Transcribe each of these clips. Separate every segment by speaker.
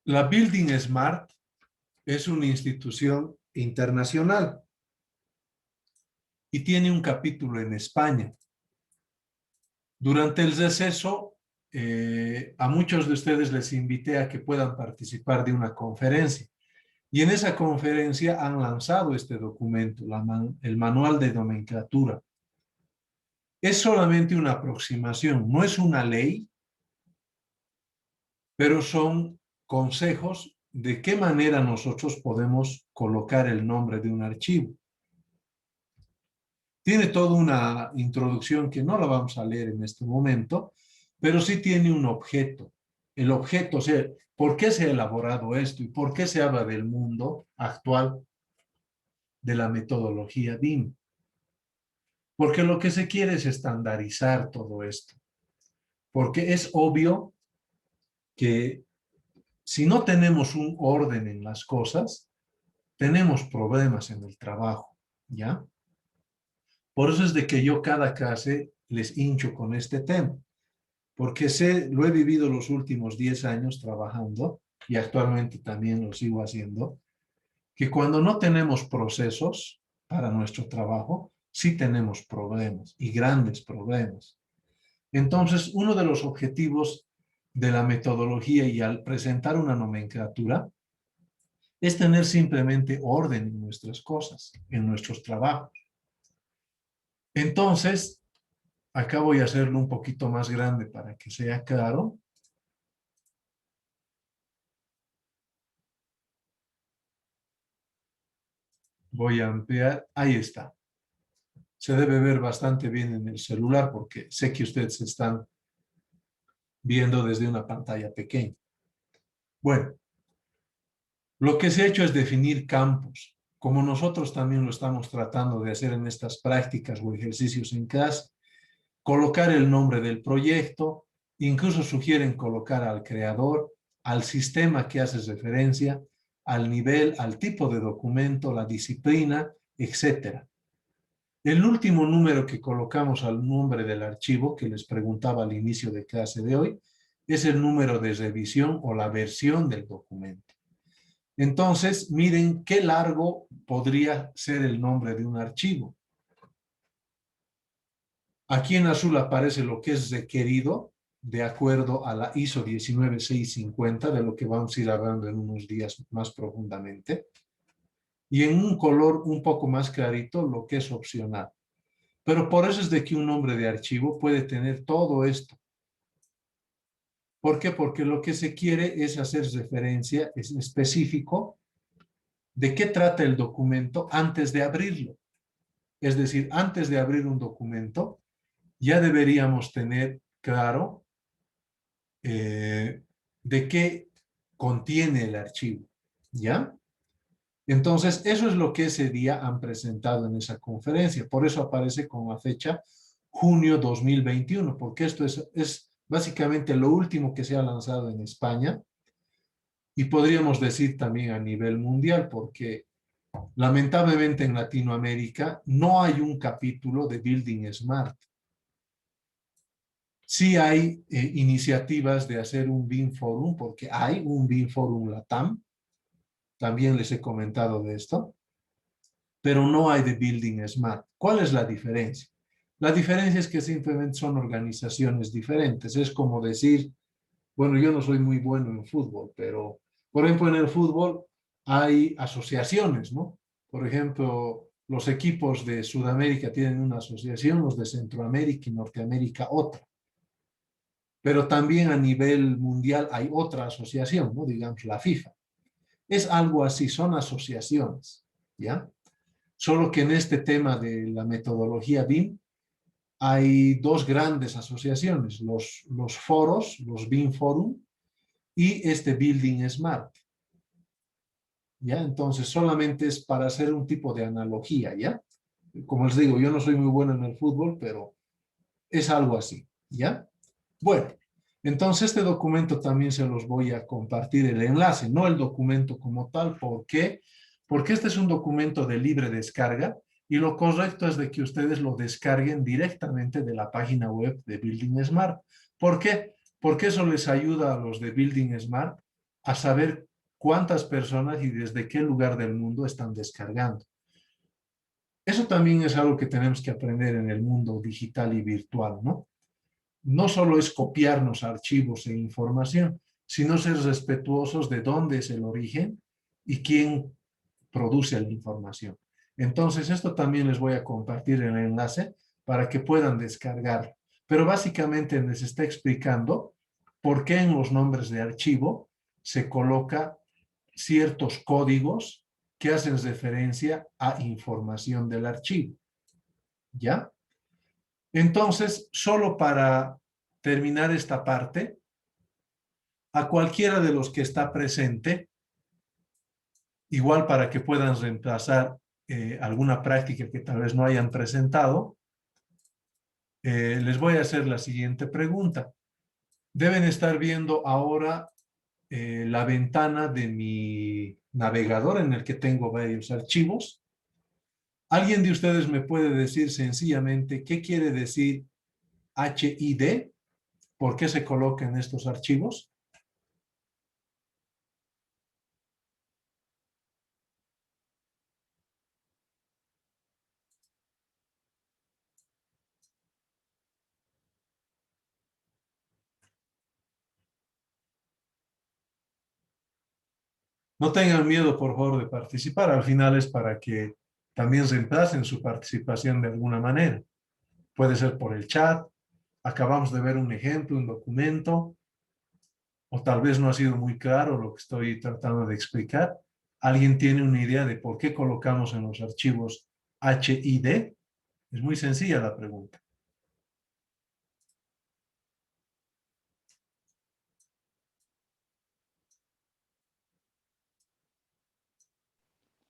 Speaker 1: La Building Smart es una institución internacional y tiene un capítulo en España. Durante el receso, a muchos de ustedes les invité a que puedan participar de una conferencia. Y en esa conferencia han lanzado este documento, el Manual de Nomenclatura. Es solamente una aproximación, no es una ley, pero son consejos de qué manera nosotros podemos colocar el nombre de un archivo. Tiene toda una introducción que no la vamos a leer en este momento, pero sí tiene un objeto. El objeto, o sea, ¿por qué se ha elaborado esto y por qué se habla del mundo actual de la metodología BIM? Porque lo que se quiere es estandarizar todo esto. Porque es obvio que si no tenemos un orden en las cosas, tenemos problemas en el trabajo, ¿ya? Por eso es de que yo cada clase les hincho con este tema, porque lo he vivido los últimos 10 años trabajando y actualmente también lo sigo haciendo, que cuando no tenemos procesos para nuestro trabajo, sí tenemos problemas y grandes problemas. Entonces, uno de los objetivos de la metodología y al presentar una nomenclatura es tener simplemente orden en nuestras cosas, en nuestros trabajos. Entonces, acá voy a hacerlo un poquito más grande para que sea claro. Voy a ampliar. Ahí está. Se debe ver bastante bien en el celular porque sé que ustedes están viendo desde una pantalla pequeña. Bueno, lo que se ha hecho es definir campos, como nosotros también lo estamos tratando de hacer en estas prácticas o ejercicios en clase. Colocar el nombre del proyecto, incluso sugieren colocar al creador, al sistema que haces referencia, al nivel, al tipo de documento, la disciplina, etc. El último número que colocamos al nombre del archivo, que les preguntaba al inicio de clase de hoy, es el número de revisión o la versión del documento. Entonces, miren qué largo podría ser el nombre de un archivo. Aquí en azul aparece lo que es requerido de acuerdo a la ISO 19650, de lo que vamos a ir hablando en unos días más profundamente. Y en un color un poco más clarito lo que es opcional. Pero por eso es de que un nombre de archivo puede tener todo esto. ¿Por qué? Porque lo que se quiere es hacer referencia, es específico, de qué trata el documento antes de abrirlo. Es decir, antes de abrir un documento, ya deberíamos tener claro de qué contiene el archivo, ¿ya? Entonces, eso es lo que ese día han presentado en esa conferencia. Por eso aparece con la fecha junio 2021, porque esto es básicamente lo último que se ha lanzado en España y podríamos decir también a nivel mundial, porque lamentablemente en Latinoamérica no hay un capítulo de Building Smart. Sí hay iniciativas de hacer un BIM Forum, porque hay un BIM Forum LATAM, también les he comentado de esto, pero no hay de Building Smart. ¿Cuál es la diferencia? La diferencia es que simplemente son organizaciones diferentes. Es como decir, bueno, yo no soy muy bueno en fútbol, pero por ejemplo en el fútbol hay asociaciones, ¿no? Por ejemplo, los equipos de Sudamérica tienen una asociación, los de Centroamérica y Norteamérica otra. Pero también a nivel mundial hay otra asociación, ¿no? Digamos, la FIFA. Es algo así, son asociaciones, ¿ya? Solo que en este tema de la metodología BIM hay dos grandes asociaciones, los foros, los BIM Forum y este Building Smart, ¿ya? Entonces solamente es para hacer un tipo de analogía, ¿ya? Como les digo, yo no soy muy bueno en el fútbol, pero es algo así, ¿ya? Bueno, entonces este documento también se los voy a compartir el enlace, no el documento como tal. ¿Por qué? Porque este es un documento de libre descarga y lo correcto es de que ustedes lo descarguen directamente de la página web de Building Smart. ¿Por qué? Porque eso les ayuda a los de Building Smart a saber cuántas personas y desde qué lugar del mundo están descargando. Eso también es algo que tenemos que aprender en el mundo digital y virtual, ¿no? No solo es copiarnos archivos e información, sino ser respetuosos de dónde es el origen y quién produce la información. Entonces, esto también les voy a compartir el enlace para que puedan descargar. Pero básicamente les está explicando por qué en los nombres de archivo se coloca ciertos códigos que hacen referencia a información del archivo. ¿Ya? Entonces, solo para terminar esta parte, a cualquiera de los que está presente, igual para que puedan reemplazar alguna práctica que tal vez no hayan presentado, les voy a hacer la siguiente pregunta. Deben estar viendo ahora la ventana de mi navegador en el que tengo varios archivos. ¿Alguien de ustedes me puede decir sencillamente qué quiere decir HID? ¿Por qué se colocan estos archivos? No tengan miedo, por favor, de participar. Al final es para que también reemplacen su participación de alguna manera. Puede ser por el chat. Acabamos de ver un ejemplo, un documento, o tal vez no ha sido muy claro lo que estoy tratando de explicar. ¿Alguien tiene una idea de por qué colocamos en los archivos HID? Es muy sencilla la pregunta.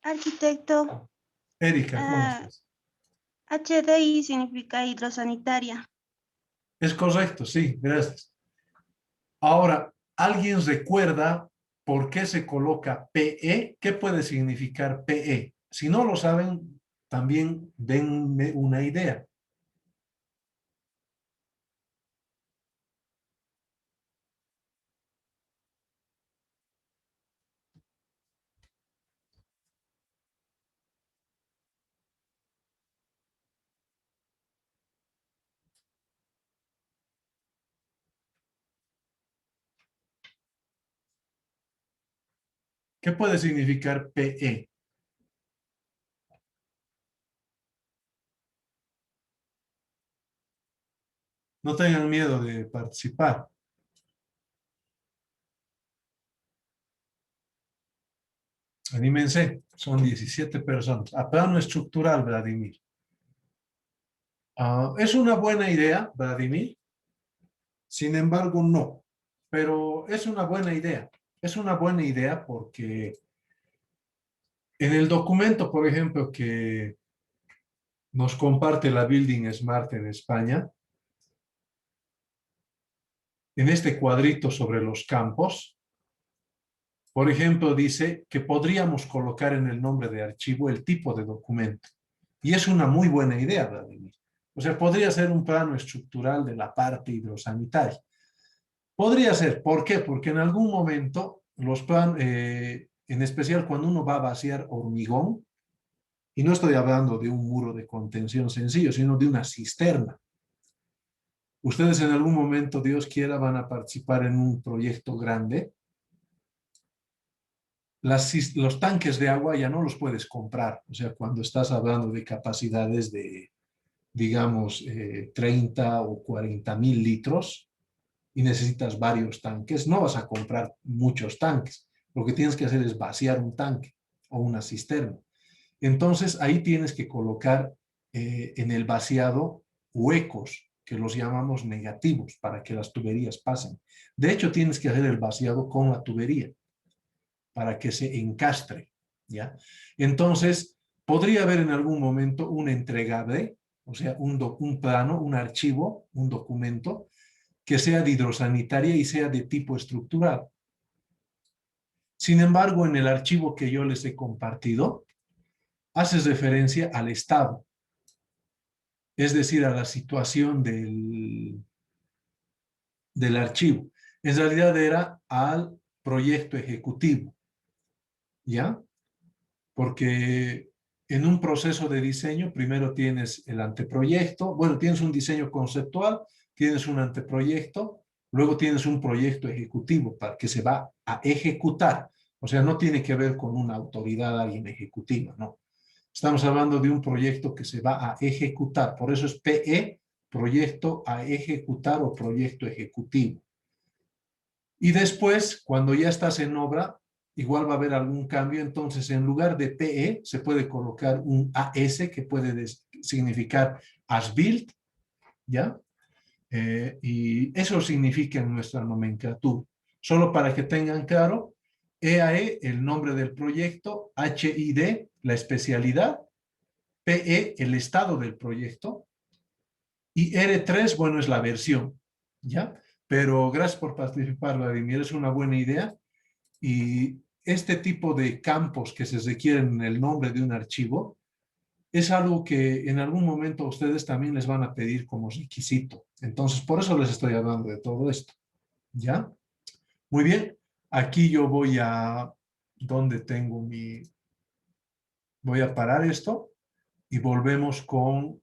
Speaker 2: Arquitecto,
Speaker 1: Erika, ¿cómo
Speaker 2: ah,
Speaker 1: estás?
Speaker 2: HDI significa hidrosanitaria.
Speaker 1: Es correcto, sí, gracias. Ahora, ¿alguien recuerda por qué se coloca PE? ¿Qué puede significar PE? Si no lo saben, también denme una idea. ¿Qué puede significar PE? No tengan miedo de participar. Anímense, son 17 personas. A plano estructural, Vladimir. Es una buena idea, Vladimir. Sin embargo, no. Pero es una buena idea. Es una buena idea porque en el documento, por ejemplo, que nos comparte la Building Smart en España, en este cuadrito sobre los campos, por ejemplo, dice que podríamos colocar en el nombre de archivo el tipo de documento. Y es una muy buena idea, Vladimir. O sea, podría ser un plano estructural de la parte hidrosanitaria. Podría ser. ¿Por qué? Porque en algún momento los planos, en especial cuando uno va a vaciar hormigón, y no estoy hablando de un muro de contención sencillo, sino de una cisterna. Ustedes en algún momento, Dios quiera, van a participar en un proyecto grande. Los tanques de agua ya no los puedes comprar. O sea, cuando estás hablando de capacidades de, digamos, 30 o 40,000 litros y necesitas varios tanques, no vas a comprar muchos tanques. Lo que tienes que hacer es vaciar un tanque o una cisterna. Entonces, ahí tienes que colocar en el vaciado huecos, que los llamamos negativos, para que las tuberías pasen. De hecho, tienes que hacer el vaciado con la tubería para que se encastre, ¿ya? Entonces, podría haber en algún momento un entregable, o sea, un plano, un archivo, un documento, que sea de hidrosanitaria y sea de tipo estructural. Sin embargo, en el archivo que yo les he compartido, hace referencia al estado, es decir, a la situación del archivo. En realidad era al proyecto ejecutivo, ¿ya? Porque en un proceso de diseño primero tienes el anteproyecto, bueno, tienes un diseño conceptual, tienes un anteproyecto, luego tienes un proyecto ejecutivo para que se va a ejecutar. O sea, no tiene que ver con una autoridad, alguien ejecutiva, no. Estamos hablando de un proyecto que se va a ejecutar, por eso es PE, proyecto a ejecutar o proyecto ejecutivo. Y después, cuando ya estás en obra, igual va a haber algún cambio, entonces en lugar de PE se puede colocar un AS que puede significar as built, ¿ya? Y eso significa en nuestra nomenclatura. Solo para que tengan claro, EAE, el nombre del proyecto, HID, la especialidad, PE, el estado del proyecto, y R3, bueno, es la versión, ¿ya? Pero gracias por participar, Vladimir, es una buena idea. Y este tipo de campos que se requieren en el nombre de un archivo es algo que en algún momento a ustedes también les van a pedir como requisito. Entonces, por eso les estoy hablando de todo esto, ¿ya? Muy bien, aquí yo voy a, ¿dónde tengo mi? Voy a parar esto y volvemos con